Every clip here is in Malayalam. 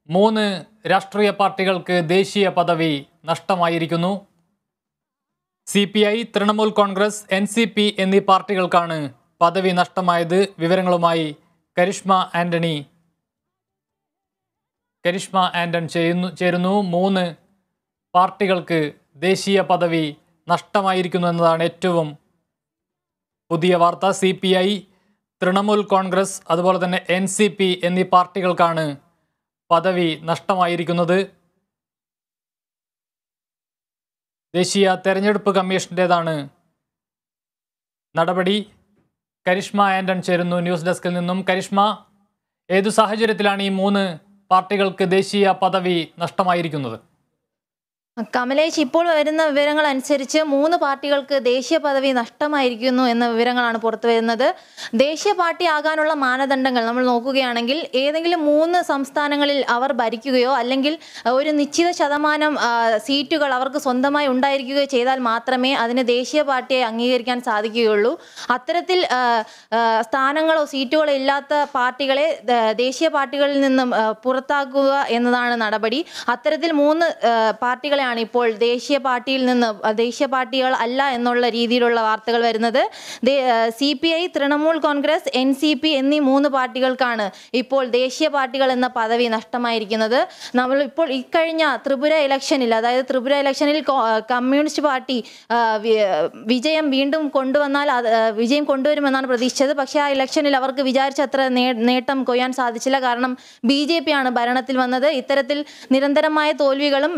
മൂന്ന് രാഷ്ട്രീയ പാർട്ടികൾക്ക് ദേശീയ പദവി നഷ്ടമായിരിക്കുന്നു. CPI, തൃണമൂൽ കോൺഗ്രസ്, NCP എന്നീ പാർട്ടികൾക്കാണ് പദവി നഷ്ടമായത്. വിവരങ്ങളുമായി കരിഷ്മ ആന്റൺ ചേരുന്നു. മൂന്ന് പാർട്ടികൾക്ക് ദേശീയ പദവി നഷ്ടമായിരിക്കുന്നു എന്നതാണ് ഏറ്റവും പുതിയ വാർത്ത. CPI, തൃണമൂൽ കോൺഗ്രസ് അതുപോലെ തന്നെ NCP എന്നീ പാർട്ടികൾക്കാണ് പദവി നഷ്ടമായിരിക്കുന്നത്. ദേശീയ തെരഞ്ഞെടുപ്പ് കമ്മീഷൻ്റേതാണ് നടപടി. കരിഷ്മ ആന്റൺ ചേരുന്നു ന്യൂസ് ഡെസ്കിൽ നിന്നും. കരിഷ്മ, ഏതു സാഹചര്യത്തിലാണ് ഈ മൂന്ന് പാർട്ടികൾക്ക് ദേശീയ പദവി നഷ്ടമായിരിക്കുന്നത്? കമലേഷ്, ഇപ്പോൾ വരുന്ന വിവരങ്ങൾ അനുസരിച്ച് മൂന്ന് പാർട്ടികൾക്ക് ദേശീയ പദവി നഷ്ടമായിരിക്കുന്നു എന്ന വിവരങ്ങളാണ് പുറത്തു വരുന്നത്. ദേശീയ പാർട്ടി ആകാനുള്ള മാനദണ്ഡങ്ങൾ നമ്മൾ നോക്കുകയാണെങ്കിൽ ഏതെങ്കിലും മൂന്ന് സംസ്ഥാനങ്ങളിൽ അവർ ഭരിക്കുകയോ അല്ലെങ്കിൽ ഒരു നിശ്ചിത ശതമാനം സീറ്റുകൾ അവർക്ക് സ്വന്തമായി ഉണ്ടായിരിക്കുകയോ ചെയ്താൽ മാത്രമേ അതിന് ദേശീയ പാർട്ടിയെ അംഗീകരിക്കാൻ സാധിക്കുകയുള്ളൂ. അത്തരത്തിൽ സ്ഥാനങ്ങളോ സീറ്റുകളോ ഇല്ലാത്ത പാർട്ടികളെ ദേശീയ പാർട്ടികളിൽ നിന്നും പുറത്താക്കുക എന്നതാണ് നടപടി. അത്തരത്തിൽ മൂന്ന് പാർട്ടികളെ ഇപ്പോൾ ദേശീയ പാർട്ടികൾ അല്ല എന്നുള്ള രീതിയിലുള്ള വാർത്തകൾ വരുന്നത്. CPI, തൃണമൂൽ കോൺഗ്രസ്, NCP എന്നീ മൂന്ന് പാർട്ടികൾക്കാണ് ഇപ്പോൾ ദേശീയ പാർട്ടികൾ എന്ന പദവി നഷ്ടമായിരിക്കുന്നത്. നമ്മൾ ഇപ്പോൾ ഇക്കഴിഞ്ഞ ത്രിപുര ഇലക്ഷനിൽ കമ്മ്യൂണിസ്റ്റ് പാർട്ടി വിജയം വീണ്ടും വിജയം കൊണ്ടുവരുമെന്നാണ് പ്രതീക്ഷിച്ചത്. പക്ഷേ ആ ഇലക്ഷനിൽ അവർക്ക് വിചാരിച്ചത്ര നേട്ടം കൊയ്യാൻ സാധിച്ചില്ല. കാരണം BJP ആണ് ഭരണത്തിൽ വന്നത്. ഇത്തരത്തിൽ നിരന്തരമായ തോൽവികളും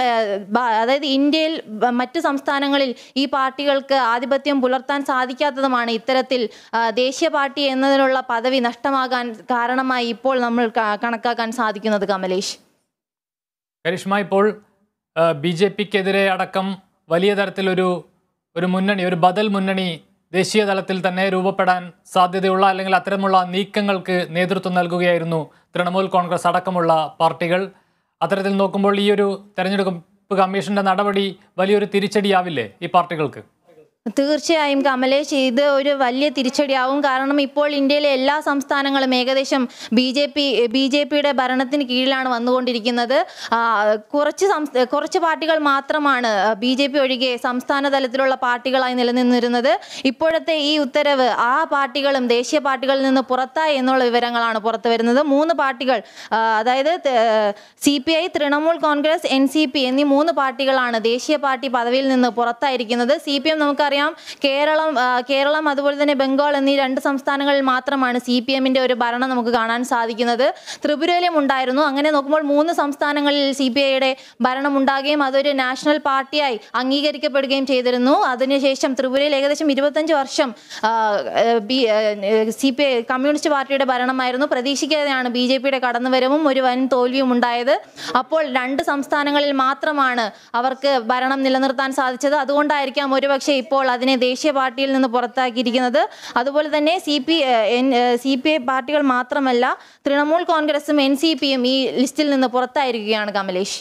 അതായത് ഇന്ത്യയിൽ മറ്റു സംസ്ഥാനങ്ങളിൽ ഈ പാർട്ടികൾക്ക് ആധിപത്യം പുലർത്താൻ സാധിക്കാത്തതുമാണ് ഇത്തരത്തിൽ ദേശീയ പാർട്ടി എന്നതിനുള്ള പദവി നഷ്ടമാകാൻ കാരണമായി ഇപ്പോൾ നമ്മൾ കണക്കാക്കാൻ സാധിക്കുന്നത്. കമലേഷ്, കരിഷ്മ, ഇപ്പോൾ BJPക്കെതിരെ അടക്കം വലിയ തരത്തിലൊരു മുന്നണി, ഒരു ബദൽ മുന്നണി ദേശീയ തലത്തിൽ തന്നെ രൂപപ്പെടാൻ സാധ്യതയുള്ള അല്ലെങ്കിൽ അത്തരമുള്ള നീക്കങ്ങൾക്ക് നേതൃത്വം നൽകുകയായിരുന്നു തൃണമൂൽ കോൺഗ്രസ് അടക്കമുള്ള പാർട്ടികൾ. അത്തരത്തിൽ നോക്കുമ്പോൾ ഈ ഒരു തെരഞ്ഞെടുപ്പ് കമ്മീഷന്റെ നടപടി വലിയൊരു തിരിച്ചടിയാവില്ലേ ഈ പാർട്ടികൾക്ക്? തീർച്ചയായും കമലേഷ്, ഇത് ഒരു വലിയ തിരിച്ചടിയാവും. കാരണം ഇപ്പോൾ ഇന്ത്യയിലെ എല്ലാ സംസ്ഥാനങ്ങളും ഏകദേശം BJPയുടെ ഭരണത്തിന് കീഴിലാണ് വന്നുകൊണ്ടിരിക്കുന്നത്. കുറച്ച് പാർട്ടികൾ മാത്രമാണ് BJP ഒഴികെ സംസ്ഥാന തലത്തിലുള്ള പാർട്ടികളായി നിലനിന്നിരുന്നത്. ഇപ്പോഴത്തെ ഈ ഉത്തരവ് ആ പാർട്ടികളും ദേശീയ പാർട്ടികളിൽ നിന്ന് പുറത്തായി എന്നുള്ള വിവരങ്ങളാണ് പുറത്തു വരുന്നത്. മൂന്ന് പാർട്ടികൾ, അതായത് CPI, തൃണമൂൽ കോൺഗ്രസ്, NCP എന്നീ മൂന്ന് പാർട്ടികളാണ് ദേശീയ പാർട്ടി പദവിയിൽ നിന്ന് പുറത്തായിരിക്കുന്നത്. CPM നമുക്കറിയാം, കേരളം അതുപോലെ തന്നെ ബംഗാൾ എന്നീ രണ്ട് സംസ്ഥാനങ്ങളിൽ മാത്രമാണ് CPMന്റെ ഒരു ഭരണം നമുക്ക് കാണാൻ സാധിക്കുന്നത്. ത്രിപുരയിലും ഉണ്ടായിരുന്നു. അങ്ങനെ നോക്കുമ്പോൾ മൂന്ന് സംസ്ഥാനങ്ങളിൽ CPIയുടെ ഭരണം ഉണ്ടാകുകയും അതൊരു നാഷണൽ പാർട്ടിയായി അംഗീകരിക്കപ്പെടുകയും ചെയ്തിരുന്നു. അതിനുശേഷം ത്രിപുരയിൽ ഏകദേശം 25 വർഷം CPI കമ്മ്യൂണിസ്റ്റ് പാർട്ടിയുടെ ഭരണമായിരുന്നു. പ്രതീക്ഷിക്കാതെയാണ് BJPയുടെ കടന്നുവരവും ഒരു വൻ തോൽവിയും ഉണ്ടായത്. അപ്പോൾ രണ്ട് സംസ്ഥാനങ്ങളിൽ മാത്രമാണ് അവർക്ക് ഭരണം നിലനിർത്താൻ സാധിച്ചത്. അതുകൊണ്ടായിരിക്കാം ഒരുപക്ഷെ ഇപ്പോൾ അതിനെ ദേശീയ പാർട്ടിയിൽ നിന്ന് പുറത്താക്കിയിരിക്കുന്നത്. അതുപോലെ തന്നെ CPI പാർട്ടികൾ മാത്രമല്ല, തൃണമൂൽ കോൺഗ്രസും NCPയും ഈ ലിസ്റ്റിൽ നിന്ന് പുറത്തായിരിക്കുകയാണ്. കമലേഷ്.